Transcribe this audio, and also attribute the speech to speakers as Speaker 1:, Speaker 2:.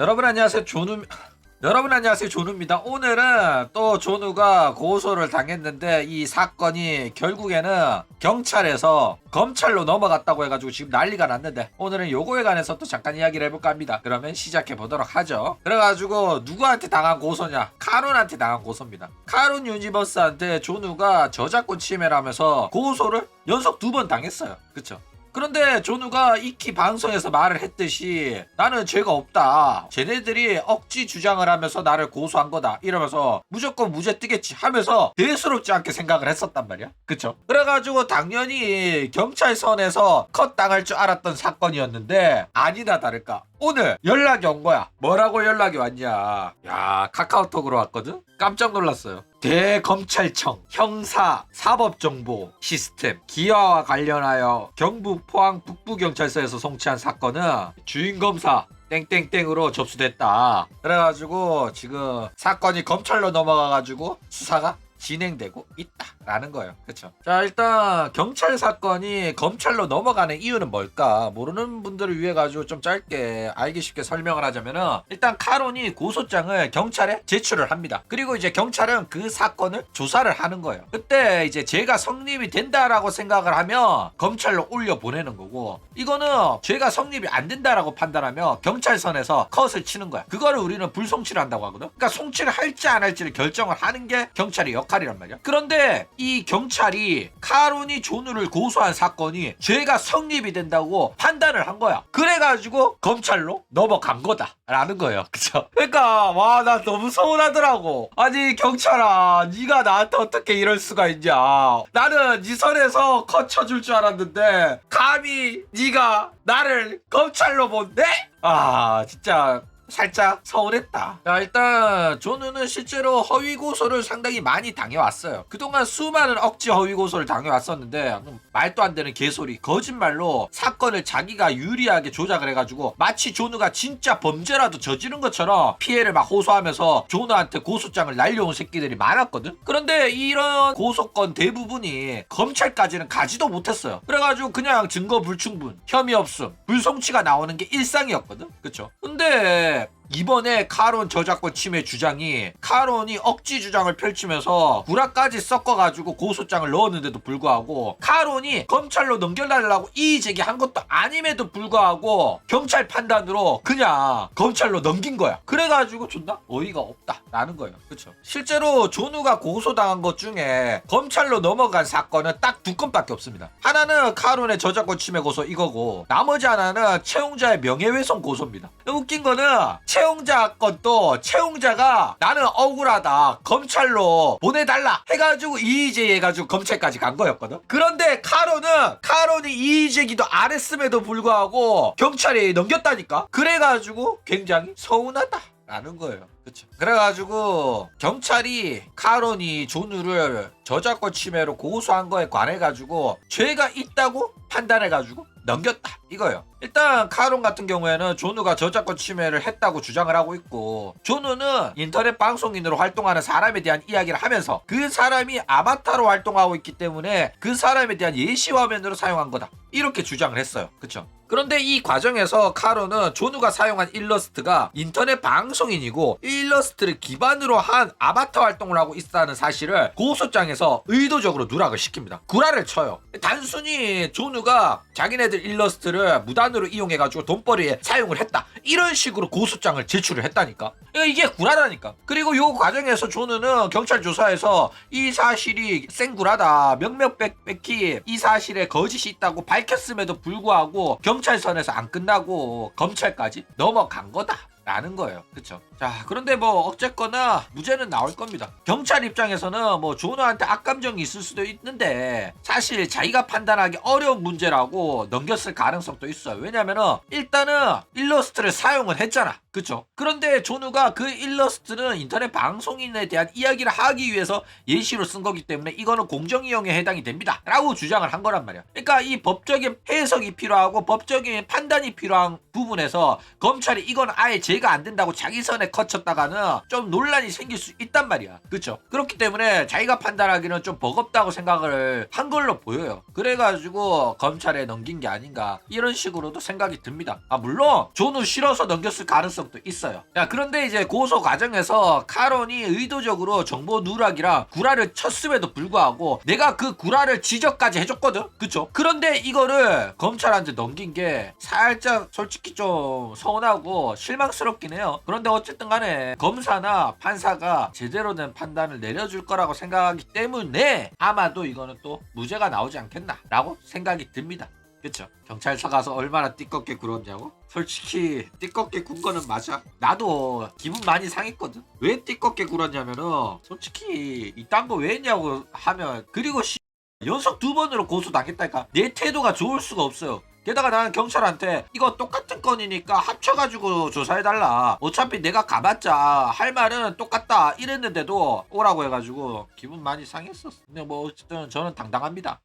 Speaker 1: 여러분 안녕하세요. 여러분 안녕하세요. 존우입니다. 오늘은 또 존우가 고소를 당했는데 이 사건이 결국에는 경찰에서 검찰로 넘어갔다고 해가지고 지금 난리가 났는데 오늘은 요거에 관해서 또 잠깐 이야기를 해볼까 합니다. 그러면 시작해 보도록 하죠. 그래가지고 누구한테 당한 고소냐? 카론한테 당한 고소입니다. 카론 유니버스한테 존우가 저작권 침해라면서 고소를 연속 2번 당했어요. 그쵸? 그런데 존우가 익히 방송에서 말을 했듯이 나는 죄가 없다, 쟤네들이 억지 주장을 하면서 나를 고소한 거다 이러면서 무조건 무죄 뜨겠지 하면서 대수롭지 않게 생각을 했었단 말이야. 그쵸? 그래가지고 당연히 경찰선에서 컷 당할 줄 알았던 사건이었는데 아니나 다를까 오늘 연락이 온 거야. 뭐라고 연락이 왔냐? 야, 카카오톡으로 왔거든? 깜짝 놀랐어요. 대검찰청 형사 사법정보 시스템 기화와 관련하여 경북 포항 북부경찰서에서 송치한 사건은 주인검사 땡땡땡으로 접수됐다. 그래가지고 지금 사건이 검찰로 넘어가가지고 수사가 진행되고 있다라는 거예요. 그쵸? 자, 일단 경찰 사건이 검찰로 넘어가는 이유는 뭘까? 모르는 분들을 위해 가지고 좀 짧게 알기 쉽게 설명을 하자면은 일단 카론이 고소장을 경찰에 제출을 합니다. 그리고 이제 경찰은 그 사건을 조사를 하는 거예요. 그때 이제 죄가 성립이 된다라고 생각을 하면 검찰로 올려 보내는 거고, 이거는 죄가 성립이 안 된다라고 판단하면 경찰선에서 컷을 치는 거야. 그거를 우리는 불송치를 한다고 하거든. 그러니까 송치를 할지 안 할지를 결정을 하는 게 경찰의 역할이란 말이야. 그런데 이 경찰이 카론이 존우를 고소한 사건이 죄가 성립이 된다고 판단을 한 거야. 그래가지고 검찰로 넘어간 거다 라는 거예요. 그쵸? 그러니까 와, 나 너무 서운하더라고. 아니 경찰아, 네가 나한테 어떻게 이럴 수가 있냐. 나는 네 선에서 컷 쳐줄 줄 알았는데 감히 네가 나를 검찰로 본대? 아, 진짜 살짝 서운했다. 자, 일단 존우는 실제로 허위 고소를 상당히 많이 당해왔어요. 그동안 수많은 억지 허위 고소를 당해왔었는데 말도 안 되는 개소리, 거짓말로 사건을 자기가 유리하게 조작을 해가지고 마치 존우가 진짜 범죄라도 저지른 것처럼 피해를 막 호소하면서 존우한테 고소장을 날려온 새끼들이 많았거든. 그런데 이런 고소건 대부분이 검찰까지는 가지도 못했어요. 그래가지고 그냥 증거 불충분, 혐의 없음, 불송치가 나오는 게 일상이었거든. 그쵸? 근데 이번에 카론 저작권 침해 주장이 카론이 억지 주장을 펼치면서 구라까지 섞어가지고 고소장을 넣었는데도 불구하고 카론이 검찰로 넘겨달라고 이의 제기한 것도 아님에도 불구하고 경찰 판단으로 그냥 검찰로 넘긴 거야. 그래가지고 존나 어이가 없다라는 거예요. 그쵸? 실제로 존우가 고소당한 것 중에 검찰로 넘어간 사건은 딱 2건밖에 없습니다. 하나는 카론의 저작권 침해 고소 이거고, 나머지 하나는 채용자의 명예훼손 고소입니다. 웃긴 거는 채용자 건도 채용자가 나는 억울하다, 검찰로 보내달라 해가지고 이의제기해가지고 검찰까지 간 거였거든. 그런데 카론이 이의제기도 안 했음에도 불구하고 경찰이 넘겼다니까. 그래가지고 굉장히 서운하다 라는 거예요. 그쵸? 그래가지고 경찰이 카론이 존우를 저작권 침해로 고소한 거에 관해가지고 죄가 있다고 판단해가지고 넘겼다 이거예요. 일단 카론 같은 경우에는 존우가 저작권 침해를 했다고 주장을 하고 있고, 존우는 인터넷 방송인으로 활동하는 사람에 대한 이야기를 하면서 그 사람이 아바타로 활동하고 있기 때문에 그 사람에 대한 예시 화면으로 사용한 거다 이렇게 주장을 했어요. 그쵸? 그런데 이 과정에서 카론은 존우가 사용한 일러스트가 인터넷 방송인이고 일러스트를 기반으로 한 아바타 활동을 하고 있다는 사실을 고소장에서 의도적으로 누락을 시킵니다. 구라를 쳐요. 단순히 존우가 자기네들 일러스트를 무단으로 이용해가지고 돈벌이에 사용을 했다 이런 식으로 고소장을 제출을 했다니까. 이게 구라라니까. 그리고 이 과정에서 존우는 경찰 조사에서 이 사실이 생구라다, 명명백백히 이 사실에 거짓이 있다고 밝혔음에도 불구하고 경찰선에서 안 끝나고 검찰까지 넘어간 거다 라는 거예요. 그쵸? 자, 그런데 뭐 어쨌거나 무죄는 나올 겁니다. 경찰 입장에서는 뭐 존우한테 악감정이 있을 수도 있는데 사실 자기가 판단하기 어려운 문제라고 넘겼을 가능성도 있어요. 왜냐면은 일단은 일러스트를 사용을 했잖아. 그쵸? 그런데 존우가 그 일러스트는 인터넷 방송인에 대한 이야기를 하기 위해서 예시로 쓴 거기 때문에 이거는 공정이용에 해당이 됩니다 라고 주장을 한 거란 말이야. 그러니까 이 법적인 해석이 필요하고 법적인 판단이 필요한 부분에서 검찰이 이건 아예 죄가 안 된다고 자기 선에 거쳤다가는 좀 논란이 생길 수 있단 말이야. 그쵸? 그렇기 때문에 자기가 판단하기는 좀 버겁다고 생각을 한 걸로 보여요. 그래가지고 검찰에 넘긴 게 아닌가 이런 식으로도 생각이 듭니다. 물론 존우 싫어서 넘겼을 가능성 가능성도 있어요. 야, 그런데 이제 고소 과정에서 카론이 의도적으로 정보 누락이랑 구라를 쳤음에도 불구하고 내가 그 구라를 지적까지 해줬거든. 그쵸? 그런데 이거를 검찰한테 넘긴 게 살짝 솔직히 좀 서운하고 실망스럽긴 해요. 그런데 어쨌든 간에 검사나 판사가 제대로 된 판단을 내려줄 거라고 생각하기 때문에 아마도 이거는 또 무죄가 나오지 않겠나 라고 생각이 듭니다. 그쵸? 경찰서 가서 얼마나 띠껍게 굴었냐고? 솔직히 띠껍게 군 거는 맞아. 나도 기분 많이 상했거든. 왜 띠껍게 굴었냐면은 솔직히 이딴 거 왜 했냐고 하면, 그리고 연속 2번으로 고소당했다니까. 내 태도가 좋을 수가 없어요. 게다가 나는 경찰한테 이거 똑같은 건이니까 합쳐가지고 조사해달라, 어차피 내가 가봤자 할 말은 똑같다 이랬는데도 오라고 해가지고 기분 많이 상했었어. 근데 뭐 어쨌든 저는 당당합니다.